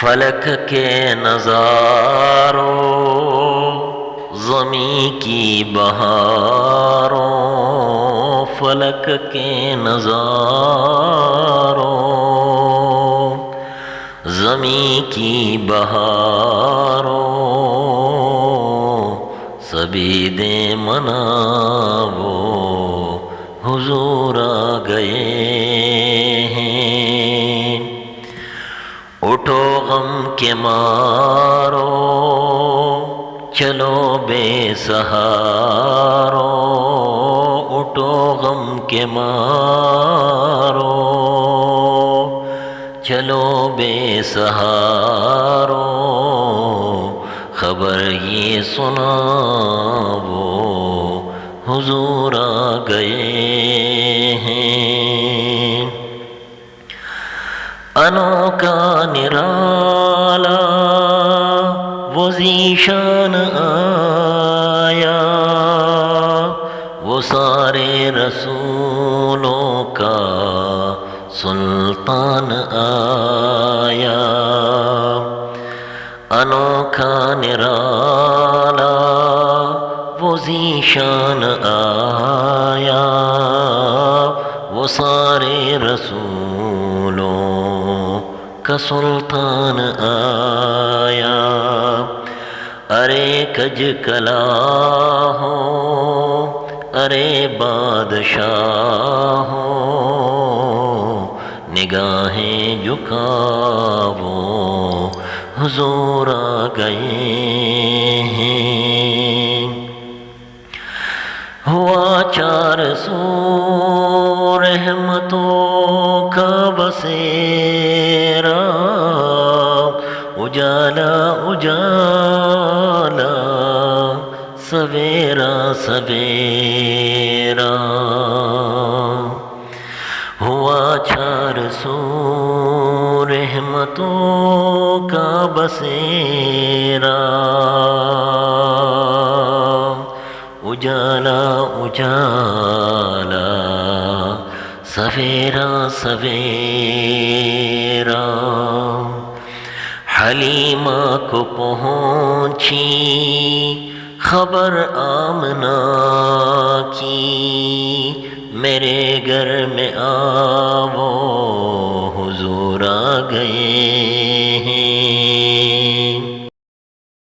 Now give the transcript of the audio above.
فلک کے نظاروں زمیں کی بہاروں، فلک کے نظاروں زمیں کی بہاروں، سبھی دے مناو حضور آ گئے ہیں۔ اٹھو غم کے مارو چلو بے سہارو، اٹھو غم کے مارو چلو بے سہارو، خبر یہ سناو حضور آ گئے ہیں۔ انوکھا نرالا وہ ذیشان آیا، وہ سارے رسولوں کا سلطان آیا۔ انوکھا نرالا وہ ذیشان آیا، وہ سارے رسولوں کا سلطان آیا۔ ارے کج کلا ہو ارے بادشاہ ہو، نگاہیں جھکاو حضور آ گئے ہیں۔ ہوا 400 رحمتوں کا بسیرا، اجالا اجالا سویرا سویرا، ہوا 400 رحمتوں کا بسیرا، اجالا اجالا سویرا سویرا، حلیمہ کو پہنچی خبر آمنہ کی، میرے گھر میں آو حضور آ گئے